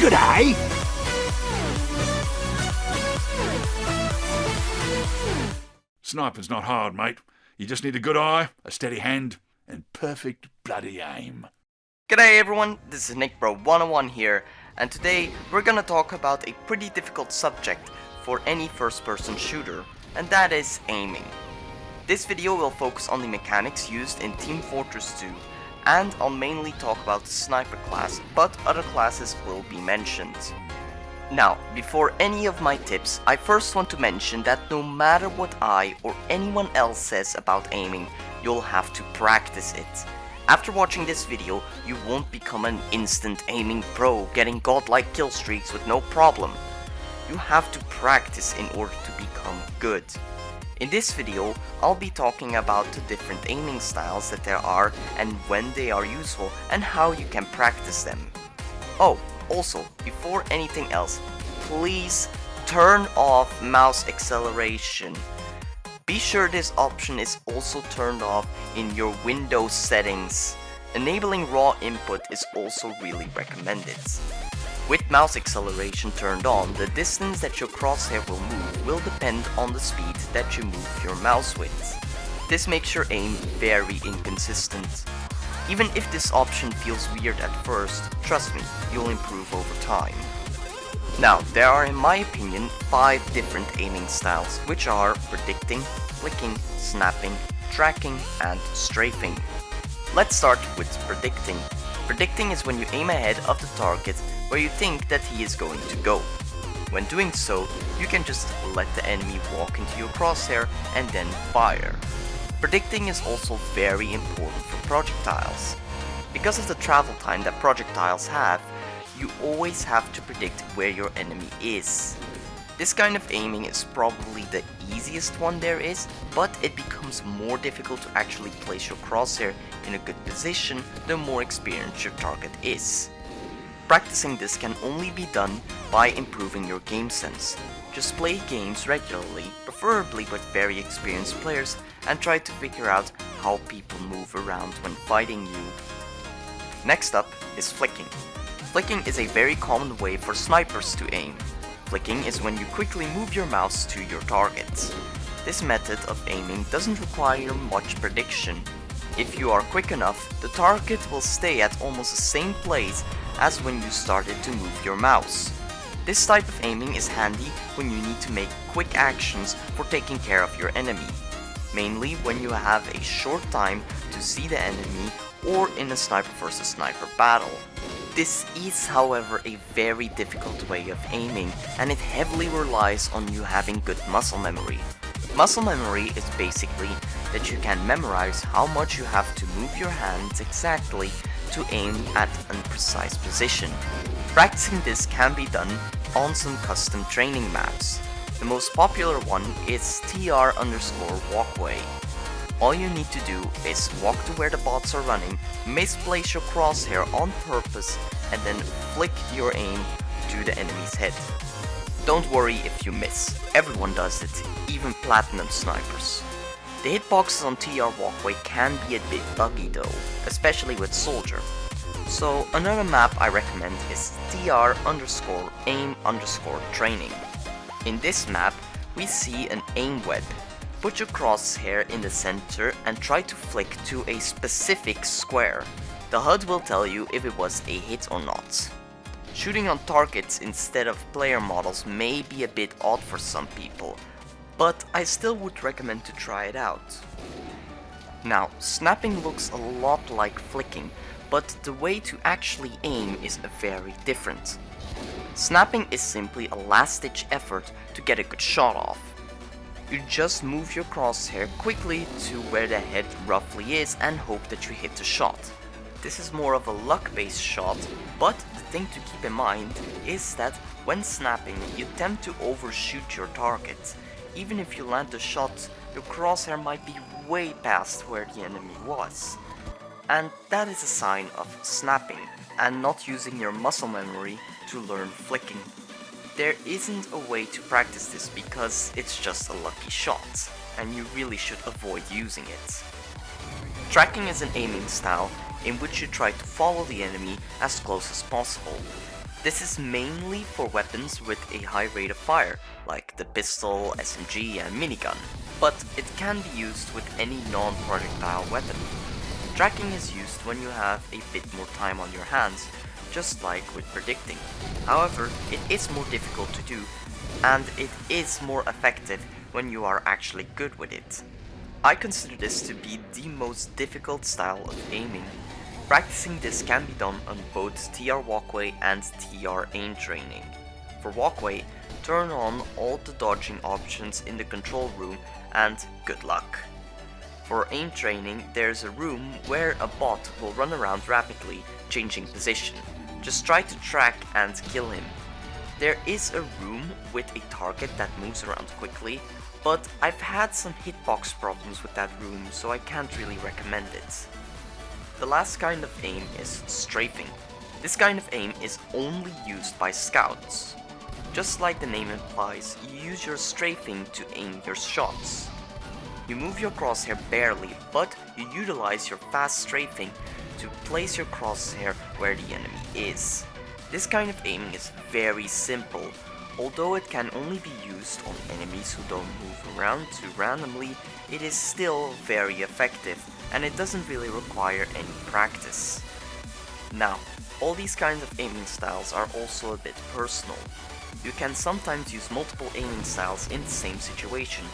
Good day! Sniping's not hard, mate. You just need a good eye, a steady hand, and perfect bloody aim. G'day everyone, this is NickBro101 here, and today we're gonna talk about a pretty difficult subject for any first-person shooter, and that is aiming. This video will focus on the mechanics used in Team Fortress 2, and I'll mainly talk about the sniper class, but other classes will be mentioned. Now, before any of my tips, I first want to mention that no matter what I or anyone else says about aiming, you'll have to practice it. After watching this video, you won't become an instant aiming pro getting godlike kill streaks with no problem. You have to practice in order to become good. In this video, I'll be talking about the different aiming styles that there are and when they are useful and how you can practice them. Oh, also, before anything else, please turn off mouse acceleration. Be sure this option is also turned off in your Windows settings. Enabling raw input is also really recommended. With mouse acceleration turned on, the distance that your crosshair will move will depend on the speed that you move your mouse with. This makes your aim very inconsistent. Even if this option feels weird at first, trust me, you'll improve over time. Now, there are in my opinion 5 different aiming styles, which are predicting, flicking, snapping, tracking, and strafing. Let's start with predicting. Predicting is when you aim ahead of the target where you think that he is going to go. When doing so, you can just let the enemy walk into your crosshair and then fire. Predicting is also very important for projectiles. Because of the travel time that projectiles have, you always have to predict where your enemy is. This kind of aiming is probably the easiest one there is, but it becomes more difficult to actually place your crosshair in a good position the more experienced your target is. Practicing this can only be done by improving your game sense. Just play games regularly, preferably with very experienced players, and try to figure out how people move around when fighting you. Next up is flicking. Flicking is a very common way for snipers to aim. Flicking is when you quickly move your mouse to your target. This method of aiming doesn't require much prediction. If you are quick enough, the target will stay at almost the same place as when you started to move your mouse. This type of aiming is handy when you need to make quick actions for taking care of your enemy, mainly when you have a short time to see the enemy or in a sniper versus sniper battle. This is, however, a very difficult way of aiming, and it heavily relies on you having good muscle memory. Muscle memory is basically that you can memorize how much you have to move your hands exactly to aim at an precise position. Practicing this can be done on some custom training maps. The most popular one is TR_walkway. All you need to do is walk to where the bots are running, misplace your crosshair on purpose, and then flick your aim to the enemy's head. Don't worry if you miss, everyone does it, even platinum snipers. The hitboxes on TR walkway can be a bit buggy though, especially with soldier. So another map I recommend is TR_aim_training. In this map, we see an aim web. Put your crosshair in the center and try to flick to a specific square. The HUD will tell you if it was a hit or not. Shooting on targets instead of player models may be a bit odd for some people, but I still would recommend to try it out. Now, snapping looks a lot like flicking, but the way to actually aim is very different. Snapping is simply a last-ditch effort to get a good shot off. You just move your crosshair quickly to where the head roughly is and hope that you hit the shot. This is more of a luck-based shot, but the thing to keep in mind is that when snapping, you tend to overshoot your target. Even if you land the shot, your crosshair might be way past where the enemy was. And that is a sign of snapping, and not using your muscle memory to learn flicking. There isn't a way to practice this because it's just a lucky shot, and you really should avoid using it. Tracking is an aiming style in which you try to follow the enemy as close as possible. This is mainly for weapons with a high rate of fire, like the pistol, SMG and minigun, but it can be used with any non-projectile weapon. Tracking is used when you have a bit more time on your hands, just like with predicting. However, it is more difficult to do, and it is more effective when you are actually good with it. I consider this to be the most difficult style of aiming. Practicing this can be done on both TR walkway and TR aim training. For walkway, turn on all the dodging options in the control room and good luck. For aim training, there's a room where a bot will run around rapidly, changing position. Just try to track and kill him. There is a room with a target that moves around quickly, but I've had some hitbox problems with that room, so I can't really recommend it. The last kind of aim is strafing. This kind of aim is only used by scouts. Just like the name implies, you use your strafing to aim your shots. You move your crosshair barely, but you utilize your fast strafing to place your crosshair where the enemy is. This kind of aiming is very simple. Although it can only be used on enemies who don't move around too randomly, it is still very effective, and it doesn't really require any practice. Now, all these kinds of aiming styles are also a bit personal. You can sometimes use multiple aiming styles in the same situation,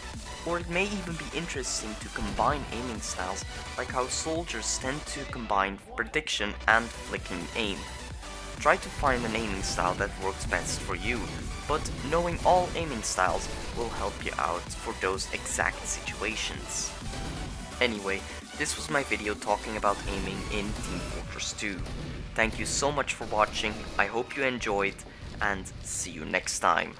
or it may even be interesting to combine aiming styles, like how soldiers tend to combine prediction and flicking aim. Try to find an aiming style that works best for you, but knowing all aiming styles will help you out for those exact situations. Anyway, this was my video talking about aiming in Team Fortress 2. Thank you so much for watching, I hope you enjoyed, and see you next time.